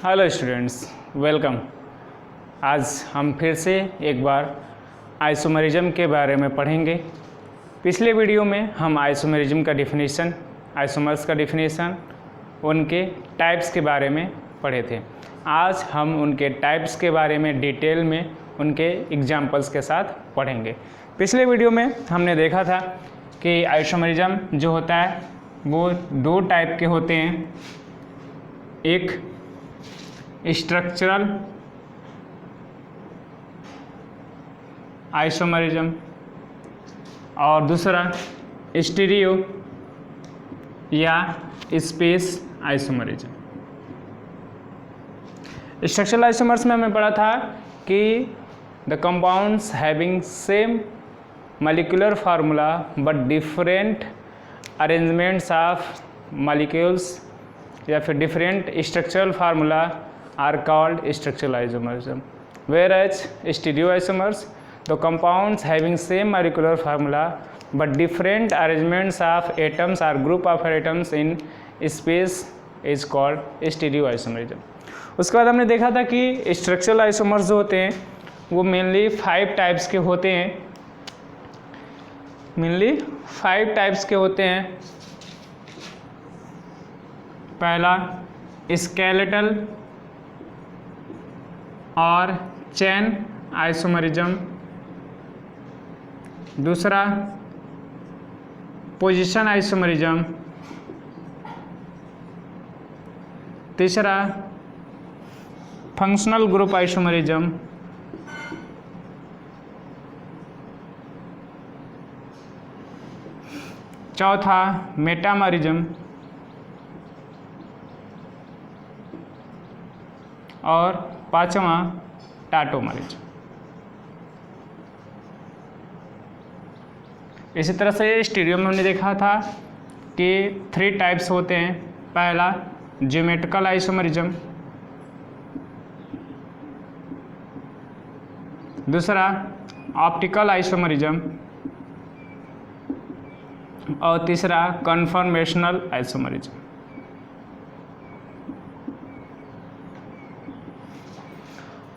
Hello students, welcome. आज हम फिर से एक बार आइसोमेरिज्म के बारे में पढ़ेंगे। पिछले वीडियो में हम आइसोमेरिज्म का डिफिनीशन, आइसोमर्स का डिफिनीशन, उनके टाइप्स के बारे में पढ़े थे। आज हम उनके टाइप्स के बारे में डिटेल में उनके एग्जाम्पल्स के साथ पढ़ेंगे। पिछले वीडियो में हमने देखा था कि आइसोमेरिज्म जो होता है वो दो टाइप के होते हैं, एक स्ट्रक्चरल आइसोमेरिज्म और दूसरा स्टीरियो या स्पेस आइसोमेरिज्म। स्ट्रक्चरल आइसोमर्स में हमने पढ़ा था कि the compounds having same molecular formula but different arrangements of molecules या फिर different structural formula are called structural isomerism, whereas stereoisomers, the compounds having same molecular formula but different arrangements of atoms or group of atoms in space is called stereoisomerism। उसके बाद हमने देखा था कि structural isomers जो होते हैं वो मेनली 5 टाइप्स के होते हैं, पहला स्केलेटल और चेन आइसोमेरिज्म, दूसरा पोजीशन आइसोमेरिज्म, तीसरा फंक्शनल ग्रुप आइसोमेरिज्म, चौथा मेटामरिज्म और पांचवा टाटोमरिज्म। इसी तरह से स्टीरियो में हमने देखा था कि 3 टाइप्स होते हैं, पहला ज्योमेट्रिकल आइसोमेरिज्म, दूसरा ऑप्टिकल आइसोमेरिज्म और तीसरा कन्फॉर्मेशनल आइसोमेरिज्म।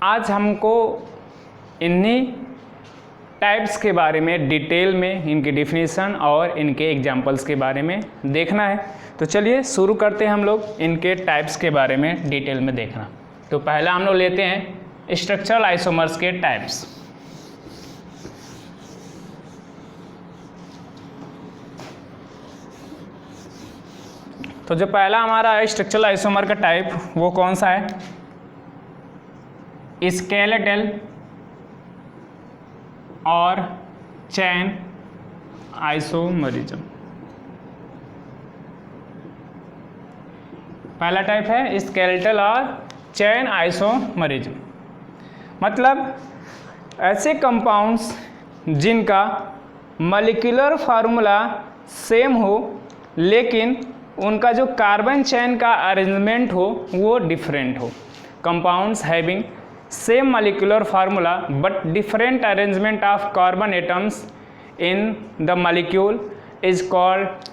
आज हमको इन्हीं टाइप्स के बारे में डिटेल में इनके डिफिनीशन और इनके एग्जांपल्स के बारे में देखना है। तो चलिए शुरू करते हैं हम लोग इनके टाइप्स के बारे में डिटेल में देखना। तो पहला हम लोग लेते हैं स्ट्रक्चरल आइसोमर्स के टाइप्स। तो जो पहला हमारा स्ट्रक्चरल आइसोमर का टाइप वो कौन सा है? स्केलेटल और चेन आइसोमेरिज्म। पहला टाइप है स्केलेटल और चेन आइसोमेरिज्म। मतलब ऐसे कंपाउंड्स जिनका मॉलिक्यूलर फार्मूला सेम हो लेकिन उनका जो कार्बन चेन का अरेंजमेंट हो वो डिफरेंट हो। Compounds having same molecular formula but different arrangement of carbon atoms in the molecule is called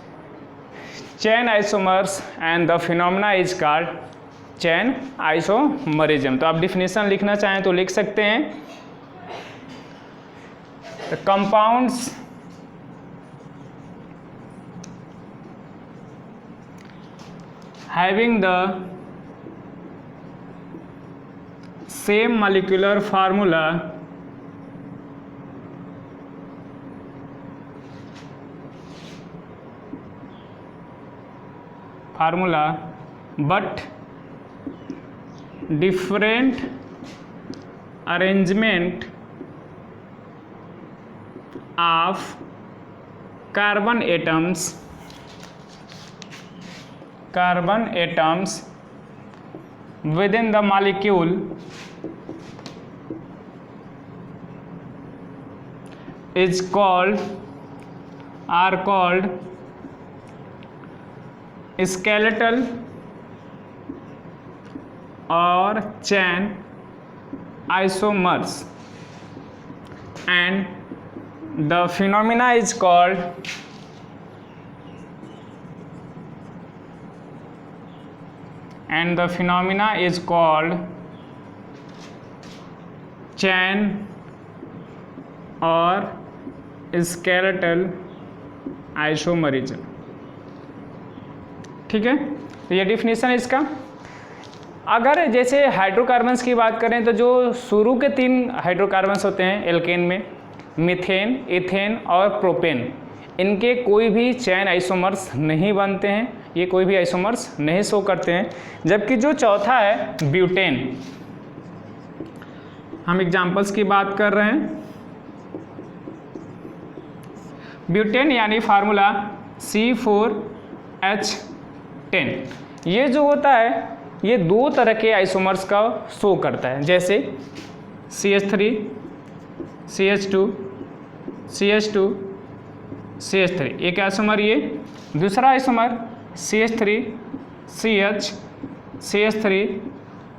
chain isomers and the phenomena is called chain isomerism। तो आप डिफिनीशन लिखना चाहें तो लिख सकते हैं, the compounds having the same molecular formula but different arrangement of carbon atoms within the molecule are called skeletal or chain isomers and the phenomena is called and the phenomena is called chain or skeletal isomerism। ठीक है, तो ये definition है इसका। अगर जैसे hydrocarbons की बात करें तो जो शुरू के 3 हाइड्रोकार्बन्स होते हैं एल्केन में, मीथेन, इथेन और प्रोपेन, इनके कोई भी चैन आइसोमर्स नहीं बनते हैं, ये कोई भी आइसोमर्स नहीं शो करते हैं। जबकि जो चौथा है ब्यूटेन, हम एग्जाम्पल्स की बात कर रहे हैं। ब्यूटेन यानी फार्मूला C4H10, ये जो होता है ये 2 तरह के आइसोमर्स का शो करता है, जैसे CH3, CH2, CH2, CH3 एक आइसोमर ये, दूसरा आइसोमर CH3, CH, CH3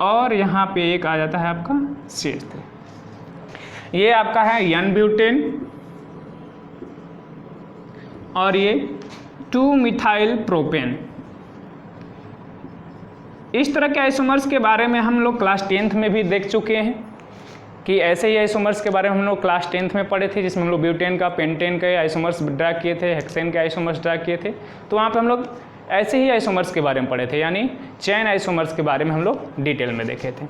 और यहाँ पे एक आ जाता है आपका CH3, ये आपका है N ब्यूटेन और ये 2-मिथाइल प्रोपेन। इस तरह के आइसोमर्स के बारे में हम लोग क्लास 10th में भी देख चुके हैं कि ऐसे ही आइसोमर्स के बारे में हम लोग क्लास 10th में पढ़े थे, जिसमें हम लोग ब्यूटेन का, पेंटेन के आइसोमर्स ड्रा किए थे, हेक्सेन के आइसोमर्स ड्रा किए थे। तो वहाँ पे हम लोग ऐसे ही आइसोमर्स के बारे में पढ़े थे, यानी चैन आइसोमर्स के बारे में हम लोग डिटेल में देखे थे।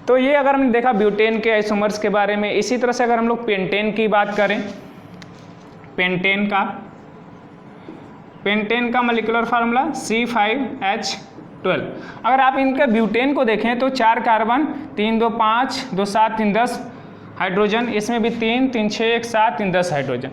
तो ये अगर हमने देखा ब्यूटेन के आइसोमर्स के बारे में। इसी तरह से अगर हम लोग पेंटेन की बात करें, पेंटेन का मॉलिक्यूलर फार्मूला C5H12। अगर आप इनके ब्यूटेन को देखें तो 4 कार्बन, 3 2 5 2 7 3 10 हाइड्रोजन, इसमें भी 3 3 6 1 7 3 10 हाइड्रोजन।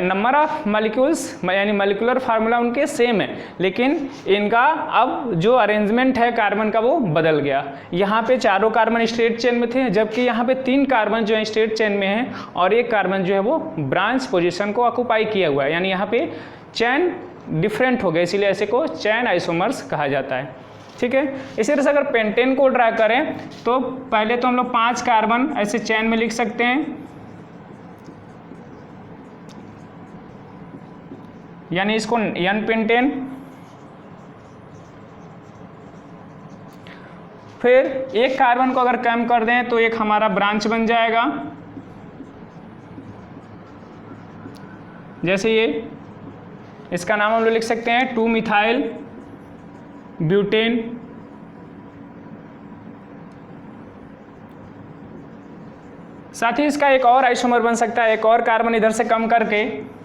नंबर ऑफ मॉलिक्यूल्स यानी मॉलिक्यूलर फार्मूला उनके सेम है, लेकिन इनका अब जो अरेंजमेंट है कार्बन का वो बदल गया। यहाँ पे चारों कार्बन स्ट्रेट चेन में थे, जबकि यहाँ पे 3 कार्बन जो है स्ट्रेट चेन में है और 1 कार्बन जो है वो ब्रांच पोजीशन को ऑक्यूपाई किया हुआ है, यानी यहाँ पे चैन डिफरेंट हो गया, इसीलिए ऐसे को चैन आइसोमर्स कहा जाता है। ठीक है, इसी तरह से अगर पेंटेन को ड्रा करें तो पहले तो हम लोग 5 कार्बन ऐसे चैन में लिख सकते हैं, यानी इसको N पेंटेन। फिर 1 कार्बन को अगर कम कर दें तो एक हमारा ब्रांच बन जाएगा, जैसे ये, इसका नाम हम लोग लिख सकते हैं 2-मिथाइल ब्यूटेन। साथ ही इसका एक और आइसोमर बन सकता है, एक और कार्बन इधर से कम करके,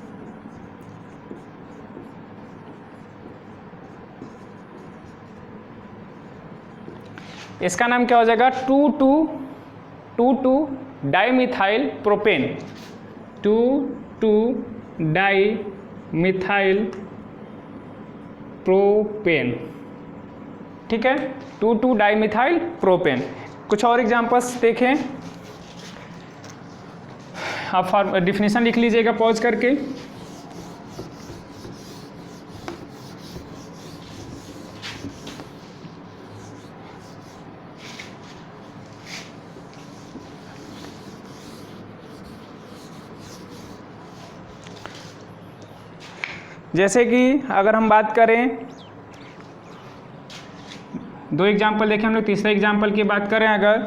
इसका नाम क्या हो जाएगा 2,2 डाइमिथाइल प्रोपेन, 2,2 डाइमिथाइल प्रोपेन। ठीक है, 2,2 डाइमिथाइल प्रोपेन। कुछ और एग्जांपल्स देखें, आप डिफिनीशन लिख लीजिएगा पॉज करके। जैसे कि अगर हम बात करें, 2 एग्जाम्पल देखें हम लोग, तीसरे एग्जाम्पल की बात करें अगर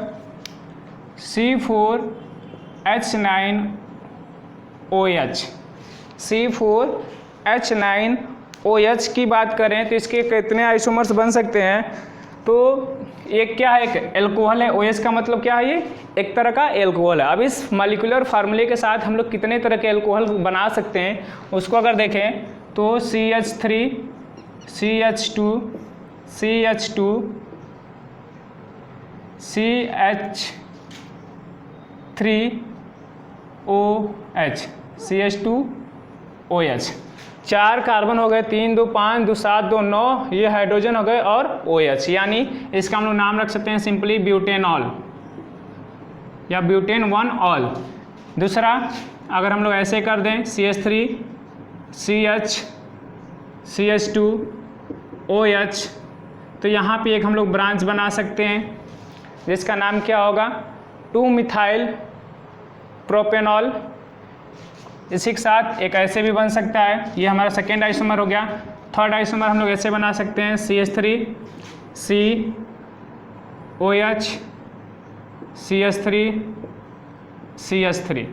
C4H9OH, C4H9OH की बात करें तो इसके कितने आइसोमर्स बन सकते हैं। तो एक क्या है, एक एल्कोहल है, OH का मतलब क्या है, ये एक तरह का एल्कोहल है। अब इस मॉलिक्यूलर फार्मूले के साथ हम लोग कितने तरह के एल्कोहल बना सकते हैं उसको अगर देखें तो CH3, CH2, CH2, CH3OH, CH2OH, 4 carbon हो गए, 3 2 5 2 7 2 9, ये हाइड्रोजन हो गए और OH, यानी इसका हम लोग नाम रख सकते हैं सिंपली ब्यूटेनॉल या ब्यूटेन 1 ऑल। दूसरा अगर हम लोग ऐसे कर दें CH3, CH, CH2OH, तो यहाँ पे एक हम लोग ब्रांच बना सकते हैं जिसका नाम क्या होगा 2-मिथाइल प्रोपेनॉल। इसी के साथ एक ऐसे भी बन सकता है, ये हमारा सेकेंड आइसोमर हो गया। थर्ड आइसोमर हम लोग ऐसे बना सकते हैं CH3, COH CH3 CH3।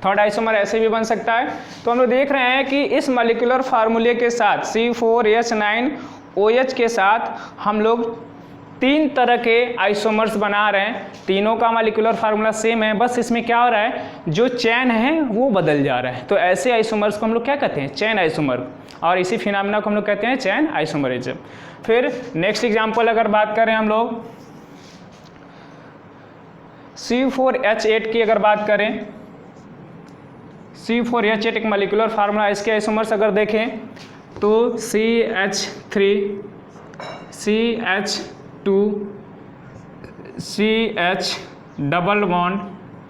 Third isomer ऐसे भी बन सकता है। तो हम लोग देख रहे हैं कि इस मॉलिक्यूलर फार्मूले के साथ C4H9OH के साथ हम लोग 3 तरह के आइसोमर्स बना रहे हैं। तीनों का मॉलिक्यूलर फार्मूला सेम है, बस इसमें क्या हो रहा है, जो चेन है वो बदल जा रहा है। तो ऐसे आइसोमर्स को हम लोग क्या कहते हैं, चेन आइसोमर, और इसी फिनोमेना को हम लोग कहते हैं चेन आइसोमरिज्म। फिर नेक्स्ट एग्जांपल अगर बात करें हम लोग C4H8 की अगर बात करें, C4H8 एक मॉलिक्यूलर फार्मूला, इसके आइसोमर्स अगर देखें तो CH3 CH2 CH double bond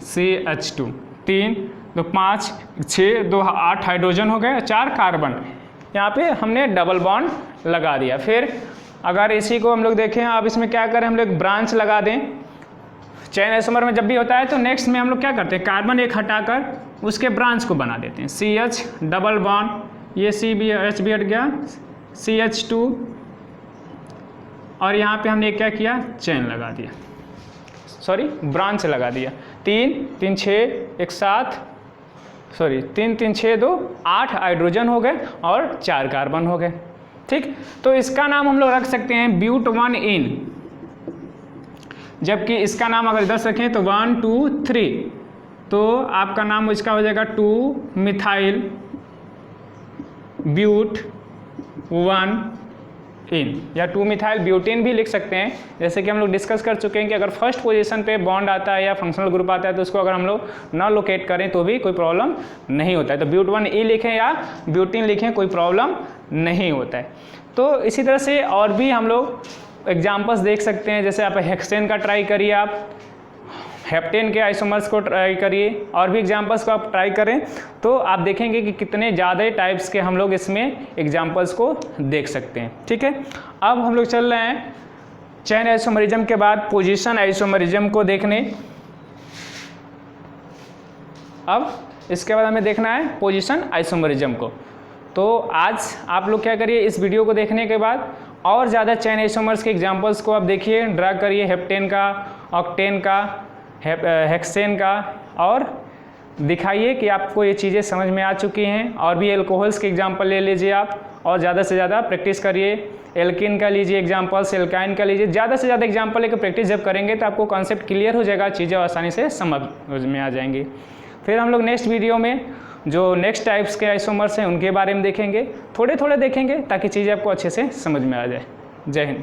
CH2, 3 2 5 6 2 8 hydrogen हो गए, 4 कार्बन, यहाँ पे हमने डबल बॉन्ड लगा दिया। फिर अगर इसी को हम लोग देखें, अब इसमें क्या करें, हम लोग ब्रांच लगा दें। चेन आइसोमर में जब भी होता है तो नेक्स्ट में हम लोग क्या करते हैं, कार्बन एक हटाकर उसके ब्रांच को बना देते हैं। CH डबल बॉन्ड, ये CH भी हट गया, CH2, और यहाँ पे हमने क्या किया, चेन लगा दिया, सॉरी ब्रांच लगा दिया। 3 3 6 1 7 सॉरी 3 3 6 2 8 हाइड्रोजन हो गए और 4 कार्बन हो गए। ठीक, तो इसका नाम हम लोग रख सकते हैं ब्यूट1इन, जबकि इसका नाम अगर 10 रखें तो 1 2 3, तो आपका नाम इसका हो जाएगा 2 मिथाइल ब्यूट 1इन, या 2 मिथाइल ब्यूटेन भी लिख सकते हैं। जैसे कि हम लोग डिस्कस कर चुके हैं कि अगर फर्स्ट पोजीशन पे बॉन्ड आता है या फंक्शनल ग्रुप आता है तो उसको अगर हम लोग ना लोकेट करें तो भी कोई प्रॉब्लम नहीं होता है। तो ब्यूट1E लिखें या ब्यूटेन लिखें, कोई प्रॉब्लम नहीं होता है। तो इसी तरह से और भी हम लोग एग्जाम्पल्स देख सकते हैं, जैसे आप हेक्सेन का ट्राई करिए, आप हेप्टेन के आइसोमर्स को ट्राई करिए, और भी एग्जाम्पल्स को आप ट्राई करें तो आप देखेंगे कि कितने ज़्यादा टाइप्स के हम लोग इसमें एग्जाम्पल्स को देख सकते हैं। ठीक है, अब हम लोग चल रहे हैं चेन आइसोमरिज्म के बाद पोजीशन आइसोमरिज्म को देखने। अब इसके बाद हमें देखना है पोजीशन आइसोमरिज्म को। तो आज आप लोग क्या करिए, इस वीडियो को देखने के बाद और ज़्यादा चेन आइसोमर्स के एग्जाम्पल्स को आप देखिए, ड्रा करिए, हेप्टेन का, ऑक्टेन का, हेक्सेन का, और दिखाइए कि आपको ये चीज़ें समझ में आ चुकी हैं। और भी एल्कोहल्स के एग्जाम्पल ले लीजिए आप, और ज़्यादा से ज़्यादा प्रैक्टिस करिए। एल्किन का लीजिए एग्जाम्पल्स, एल्काइन का लीजिए, ज़्यादा से ज़्यादा एग्जाम्पल लेकर प्रैक्टिस जब करेंगे तो आपको कॉन्सेप्ट क्लियर हो जाएगा, चीज़ें आसानी से समझ में आ जाएंगी। फिर हम लोग नेक्स्ट वीडियो में जो नेक्स्ट टाइप्स के आइसोमर्स हैं उनके बारे में देखेंगे, थोड़े थोड़े देखेंगे ताकि चीज़ें आपको अच्छे से समझ में आ जाए। जय हिंद।